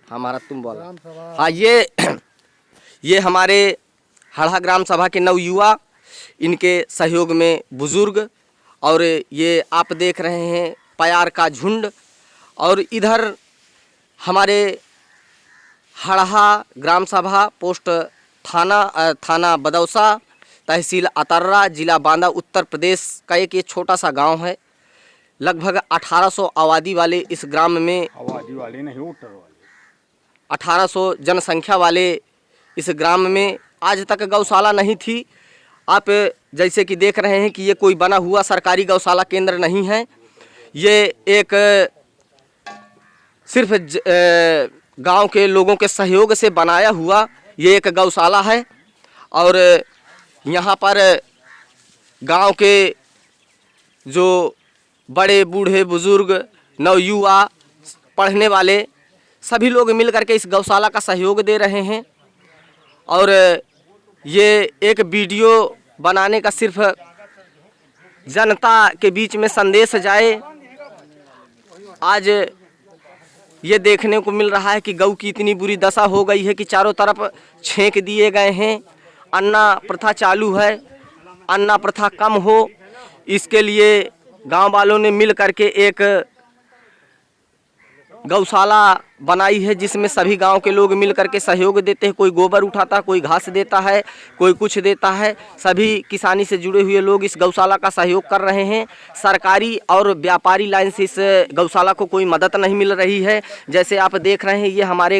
हमारा तुम बोला। हाँ, ये हमारे हड़हा ग्राम सभा के नवयुवा, इनके सहयोग में बुजुर्ग, और ये आप देख रहे हैं प्यार का झुंड। और इधर हमारे हड़हा ग्राम सभा पोस्ट थाना बदौसा, तहसील अतर्रा, जिला बांदा, उत्तर प्रदेश का एक ये छोटा सा गांव है। लगभग 1800 आबादी वाले इस ग्राम में, आबादी वाले नहीं, वोटर वाले, 1800 जनसंख्या वाले इस ग्राम में आज तक गौशाला नहीं थी। आप जैसे कि देख रहे हैं कि ये कोई बना हुआ सरकारी गौशाला केंद्र नहीं है। ये एक सिर्फ गांव के लोगों के सहयोग से बनाया हुआ ये एक गौशाला है। और यहाँ पर गांव के जो बड़े बूढ़े बुजुर्ग, नवयुवा, पढ़ने वाले सभी लोग मिलकर के इस गौशाला का सहयोग दे रहे हैं। और ये एक वीडियो बनाने का सिर्फ जनता के बीच में संदेश जाए। आज ये देखने को मिल रहा है कि गऊ की इतनी बुरी दशा हो गई है कि चारों तरफ छेंक दिए गए हैं। अन्ना प्रथा चालू है, अन्ना प्रथा कम हो, इसके लिए गांव वालों ने मिल करके एक गौशाला बनाई है, जिसमें सभी गांव के लोग मिल करके सहयोग देते हैं। कोई गोबर उठाता है, कोई घास देता है, कोई कुछ देता है। सभी किसानी से जुड़े हुए लोग इस गौशाला का सहयोग कर रहे हैं। सरकारी और व्यापारी लाइन से इस गौशाला को कोई मदद नहीं मिल रही है। जैसे आप देख रहे हैं, ये हमारे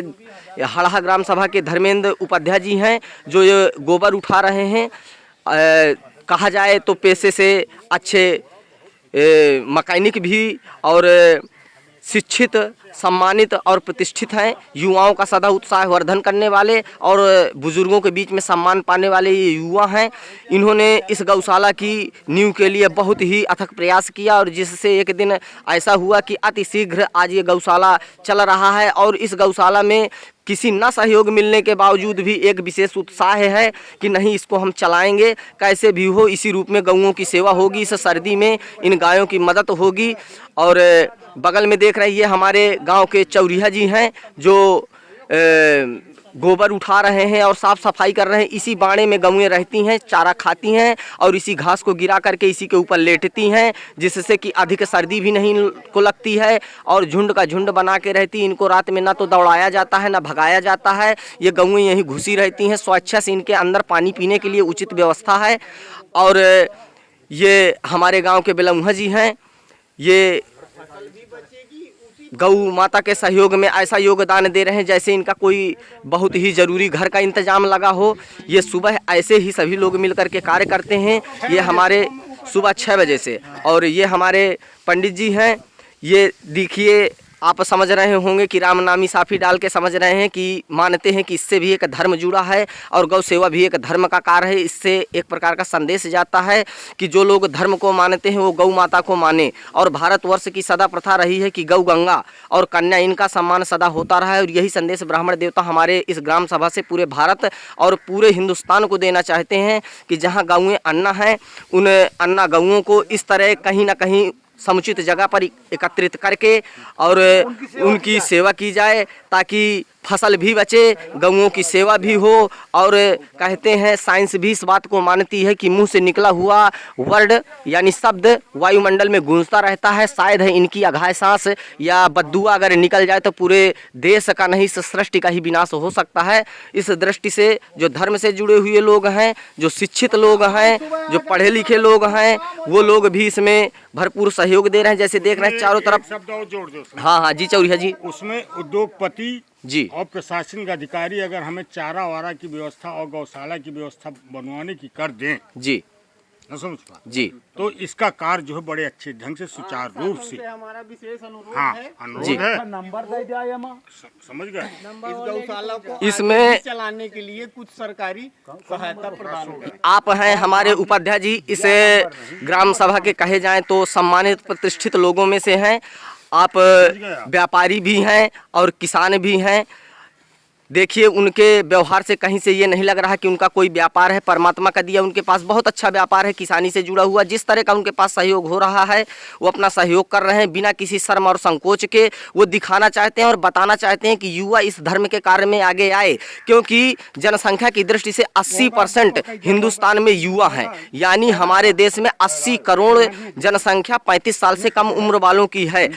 हड़हा ग्राम सभा के धर्मेंद्र उपाध्याय जी हैं, जो ये गोबर उठा रहे हैं। कहा जाए तो पेशे से अच्छे मैकेनिक भी और शिक्षित, सम्मानित और प्रतिष्ठित हैं। युवाओं का सदा उत्साह वर्धन करने वाले और बुजुर्गों के बीच में सम्मान पाने वाले ये युवा हैं। इन्होंने इस गौशाला की नींव के लिए बहुत ही अथक प्रयास किया, और जिससे एक दिन ऐसा हुआ कि अति शीघ्र आज ये गौशाला चल रहा है। और इस गौशाला में किसी न सहयोग मिलने के बावजूद भी एक विशेष उत्साह है कि नहीं, इसको हम चलाएंगे, कैसे भी हो इसी रूप में गऊओं की सेवा होगी। इस सर्दी में इन गायों की मदद होगी। और बगल में देख रहे हैं, ये हमारे गांव के चौरिया जी हैं, जो गोबर उठा रहे हैं और साफ़ सफाई कर रहे हैं। इसी बाड़े में गऊएं रहती हैं, चारा खाती हैं और इसी घास को गिरा करके इसी के ऊपर लेटती हैं, जिससे कि अधिक सर्दी भी नहीं को लगती है और झुंड का झुंड बना के रहती। इनको रात में ना तो दौड़ाया जाता है, ना भगाया जाता है। ये गऊएं यहीं घुसी रहती हैं। स्वेच्छा से इनके अंदर पानी पीने के लिए उचित व्यवस्था है। और ये हमारे गाँव के बेलमुहा जी हैं, ये गौ माता के सहयोग में ऐसा योगदान दे रहे हैं जैसे इनका कोई बहुत ही ज़रूरी घर का इंतजाम लगा हो। ये सुबह ऐसे ही सभी लोग मिलकर के कार्य करते हैं। ये हमारे सुबह 6 बजे से, और ये हमारे पंडित जी हैं। ये देखिए, आप समझ रहे होंगे कि राम नामी साफी डाल के समझ रहे हैं कि मानते हैं कि इससे भी एक धर्म जुड़ा है और गौ सेवा भी एक धर्म का कार्य है। इससे एक प्रकार का संदेश जाता है कि जो लोग धर्म को मानते हैं वो गौ माता को माने। और भारतवर्ष की सदा प्रथा रही है कि गौ, गंगा और कन्या, इनका सम्मान सदा होता रहा है। और यही संदेश ब्राह्मण देवता हमारे इस ग्राम सभा से पूरे भारत और पूरे हिंदुस्तान को देना चाहते हैं कि जहाँ गौएँ अन्ना हैं, उन अन्ना गौओं को इस तरह कहीं ना कहीं समुचित जगह पर एकत्रित करके और उनकी सेवा की जाए, ताकि फसल भी बचे, गऊओं की सेवा भी हो। और कहते हैं, साइंस भी इस बात को मानती है कि मुंह से निकला हुआ वर्ड यानी शब्द वायुमंडल में गूंजता रहता है। शायद है इनकी अघाय सांस या बद्दुआ अगर निकल जाए तो पूरे देश का नहीं, सृष्टि का ही विनाश हो सकता है। इस दृष्टि से जो धर्म से जुड़े हुए लोग हैं, जो शिक्षित लोग हैं, जो पढ़े लिखे लोग हैं, वो लोग भी इसमें भरपूर सहयोग दे रहे हैं। जैसे देख रहे हैं चारों तरफ। शब्द और जोड़ दो। हाँ जी चौरिया जी। उसमें उद्योगपति जी और प्रशासनिक अधिकारी अगर हमें चारा वारा की व्यवस्था और गौशाला की व्यवस्था बनवाने की कर दें जी, न समझ पा जी, तो इसका कार्य जो है बड़े अच्छे ढंग से सुचारू रूप से, हमारा विशेष अनुरोध हाँ, है, अनुरोध है, नंबर दे दिया समझ गए। इस गौशाला को इसमें आगे चलाने के लिए कुछ सरकारी सहायता प्रदान करें। आप हैं हमारे उपाध्याय जी, इस ग्राम सभा के कहे जाएं तो सम्मानित प्रतिष्ठित लोगों में से हैं। आप व्यापारी भी हैं और किसान भी हैं। देखिए उनके व्यवहार से कहीं से ये नहीं लग रहा कि उनका कोई व्यापार है। परमात्मा का दिया उनके पास बहुत अच्छा व्यापार है, किसानी से जुड़ा हुआ। जिस तरह का उनके पास सहयोग हो रहा है वो अपना सहयोग कर रहे हैं बिना किसी शर्म और संकोच के। वो दिखाना चाहते हैं और बताना चाहते हैं कि युवा इस धर्म के कार्य में आगे आए, क्योंकि जनसंख्या की दृष्टि से 80% हिंदुस्तान में युवा हैं। यानी हमारे देश में 80 करोड़ जनसंख्या 35 साल से कम उम्र वालों की है।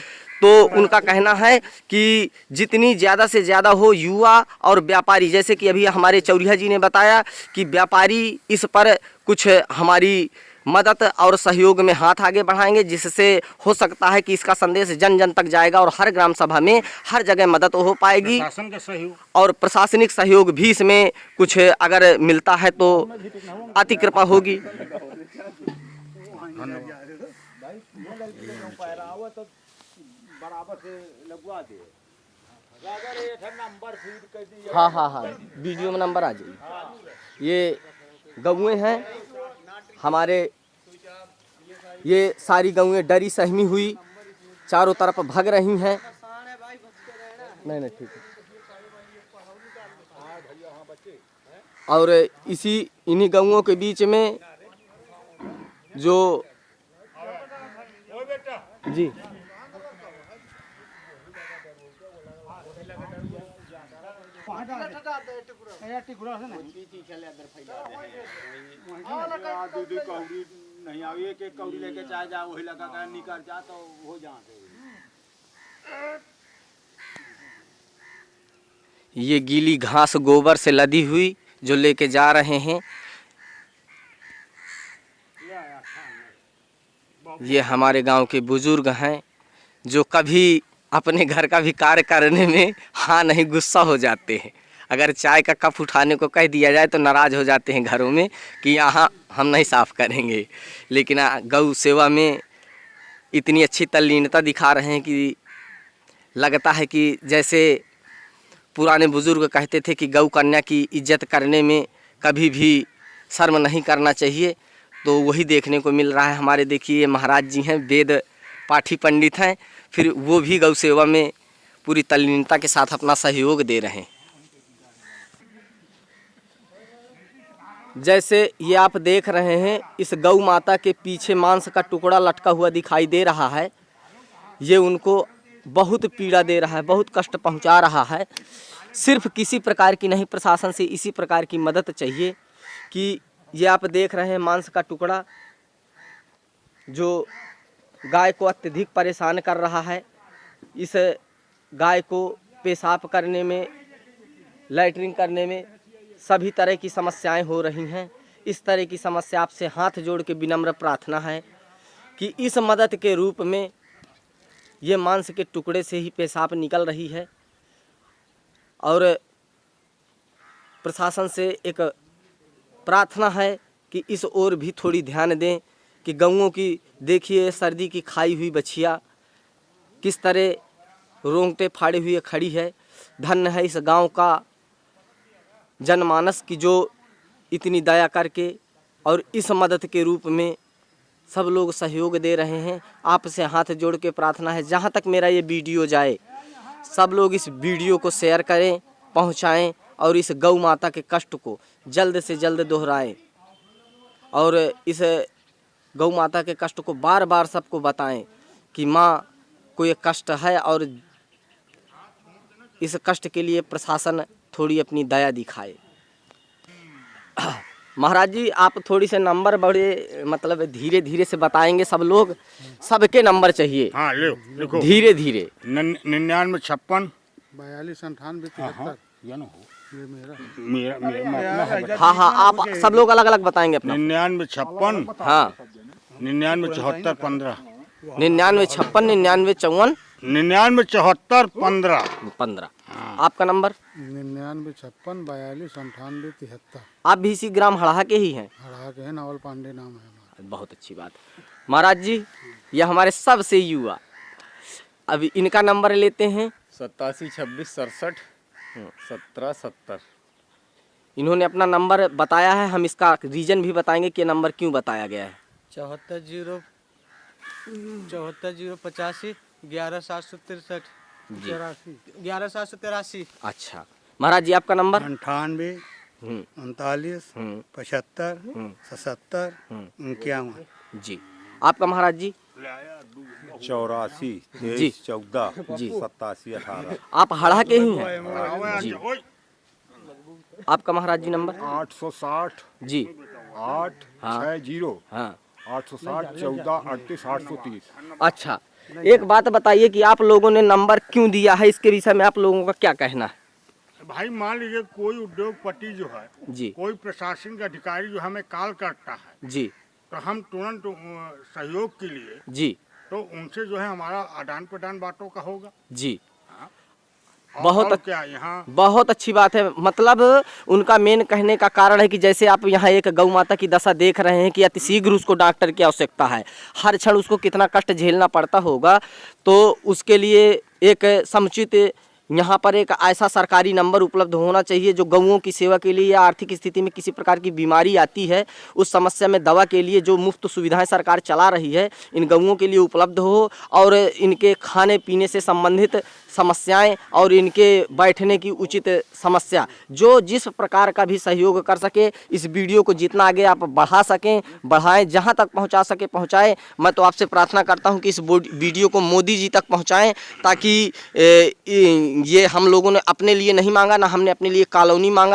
तो उनका कहना है कि जितनी ज़्यादा से ज़्यादा हो युवा और व्यापारी, जैसे कि अभी हमारे चौरिया जी ने बताया कि व्यापारी इस पर कुछ हमारी मदद और सहयोग में हाथ आगे बढ़ाएंगे, जिससे हो सकता है कि इसका संदेश जन जन तक जाएगा और हर ग्राम सभा में हर जगह मदद हो पाएगी। शासन का सहयोग और प्रशासनिक सहयोग भी इसमें कुछ अगर मिलता है तो अति कृपा होगी। हाँ हाँ हाँ, वीडियो में नंबर आ जाएगी। ये गौएं हैं हमारे, ये सारी गौएं डरी सहमी हुई चारों तरफ भाग रही हैं। नहीं ठीक है। और इन्हीं गौओं के बीच में जो जी नहीं आवे एक एक कौड़ी लेके चाहे जा वही लगा कर निकल जा तो हो जाते। ये गीली घास गोबर से लदी हुई जो लेके जा रहे हैं, ये हमारे गांव के बुजुर्ग हैं जो कभी अपने घर का भी कार्य करने में हाँ नहीं गुस्सा हो जाते हैं। अगर चाय का कप उठाने को कह दिया जाए तो नाराज़ हो जाते हैं घरों में कि यहाँ हम नहीं साफ़ करेंगे। लेकिन गौ सेवा में इतनी अच्छी तल्लीनता दिखा रहे हैं कि लगता है कि जैसे पुराने बुजुर्ग कहते थे कि गौ कन्या की इज्जत करने में कभी भी शर्म नहीं करना चाहिए। तो वही देखने को मिल रहा है। हमारे देखिए महाराज जी हैं, वेद पाठी पंडित हैं, फिर वो भी गौ सेवा में पूरी तल्लीनता के साथ अपना सहयोग दे रहे हैं। जैसे ये आप देख रहे हैं, इस गौ माता के पीछे मांस का टुकड़ा लटका हुआ दिखाई दे रहा है। ये उनको बहुत पीड़ा दे रहा है, बहुत कष्ट पहुंचा रहा है। सिर्फ किसी प्रकार की नहीं, प्रशासन से इसी प्रकार की मदद चाहिए कि ये आप देख रहे हैं मांस का टुकड़ा जो गाय को अत्यधिक परेशान कर रहा है। इस गाय को पेशाब करने में, लैट्रिन करने में सभी तरह की समस्याएं हो रही हैं। इस तरह की समस्या आपसे हाथ जोड़ के विनम्र प्रार्थना है कि इस मदद के रूप में ये मांस के टुकड़े से ही पेशाब निकल रही है। और प्रशासन से एक प्रार्थना है कि इस ओर भी थोड़ी ध्यान दें कि गौओं की देखिए सर्दी की खाई हुई बछिया किस तरह रोंगटे फाड़े हुए खड़ी है। धन्य है इस गांव का जनमानस की जो इतनी दया करके और इस मदद के रूप में सब लोग सहयोग दे रहे हैं। आपसे हाथ जोड़ के प्रार्थना है, जहां तक मेरा ये वीडियो जाए सब लोग इस वीडियो को शेयर करें, पहुंचाएं और इस गौ माता के कष्ट को जल्द से जल्द दोहराएं और इस गौ माता के कष्ट को बार बार सबको बताएं कि माँ को ये कष्ट है और इस कष्ट के लिए प्रशासन थोड़ी अपनी दया दिखाए। महाराज जी आप थोड़ी से नंबर बड़े मतलब धीरे धीरे से बताएंगे, सब लोग सबके नंबर चाहिए। हाँ लिखो धीरे धीरे। 9956 42 98 73। या ना हो ये मेरा मेरा हाँ हाँ आप सब लोग अलग अलग बताएंगे अपना। 9956 हाँ 9974 15 9956 9954 9974 15 15। आपका नंबर 99 56 42 98 73। आप भी इसी ग्राम हड़हा के ही हैं? हड़ा के है, नावल पांडे नाम है हमारा। बहुत अच्छी बात। महाराज जी ये हमारे सबसे युवा, अभी इनका नंबर लेते हैं। 87 26 67 17 70। इन्होंने अपना नंबर बताया है, हम इसका रीजन भी बताएंगे कि नंबर क्यों बताया गया है। 74 085 11 763 11 783। अच्छा महाराज जी आपका नंबर? 98 39 हम्म। 75 77 51। जी आपका महाराज जी? 84 जी। 23 14 जी। 87 18। आप हड़ा के ही हैं? जी आपका महाराज जी नंबर? 860 जी 8 हाँ। 60 हाँ 860 14 38 830। अच्छा, एक बात बताइए कि आप लोगों ने नंबर क्यों दिया है, इसके विषय में आप लोगों का क्या कहना है? भाई मान लीजिए कोई उद्योगपति जो है, जी कोई प्रशासनिक अधिकारी जो हमें कॉल करता है, जी तो हम तुरंत सहयोग के लिए जी तो उनसे जो है हमारा आदान प्रदान बातों का होगा। जी और बहुत क्या यहाँ बहुत अच्छी बात है। मतलब उनका मेन कहने का कारण है कि जैसे आप यहाँ एक गौ माता की दशा देख रहे हैं कि अतिशीघ्र उसको डॉक्टर की आवश्यकता है, हर क्षण उसको कितना कष्ट झेलना पड़ता होगा, तो उसके लिए एक समुचित यहाँ पर एक ऐसा सरकारी नंबर उपलब्ध होना चाहिए जो गौओं की सेवा के लिए या आर्थिक स्थिति में किसी प्रकार की बीमारी आती है, उस समस्या में दवा के लिए जो मुफ्त सुविधाएं सरकार चला रही है इन गौओं के लिए उपलब्ध हो, और इनके खाने पीने से संबंधित समस्याएं और इनके बैठने की उचित समस्या, जो जिस प्रकार का भी सहयोग कर सके, इस वीडियो को जितना आगे आप बढ़ा सकें बढ़ाएं, जहां तक पहुंचा सके पहुंचाएं। मैं तो आपसे प्रार्थना करता हूं कि इस वीडियो को मोदी जी तक पहुंचाएं, ताकि ये हम लोगों ने अपने लिए नहीं मांगा, ना हमने अपने लिए कॉलोनी मांग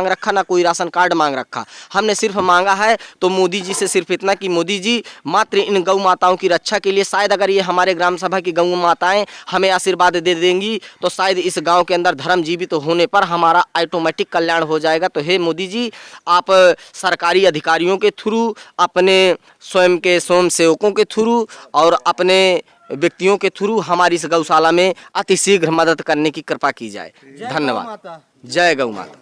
रखा, ना कोई राशन कार्ड मांग रखा। हमने सिर्फ मांगा है तो मोदी जी से सिर्फ इतना कि मोदी जी मात्र इन गौ माताओं की रक्षा के लिए, शायद अगर ये हमारे ग्राम सभा की गौ माताएं हमें आशीर्वाद दे देंगी तो शायद इस गांव के अंदर धर्म जीवित होने पर हमारा ऑटोमेटिक कल्याण हो जाएगा। तो हे मोदी जी, आप सरकारी अधिकारियों के थ्रू, अपने स्वयं के स्वयं सेवकों के थ्रू और अपने व्यक्तियों के थ्रू हमारी इस गौशाला में अतिशीघ्र मदद करने की कृपा की जाए। धन्यवाद। जय गौ माता।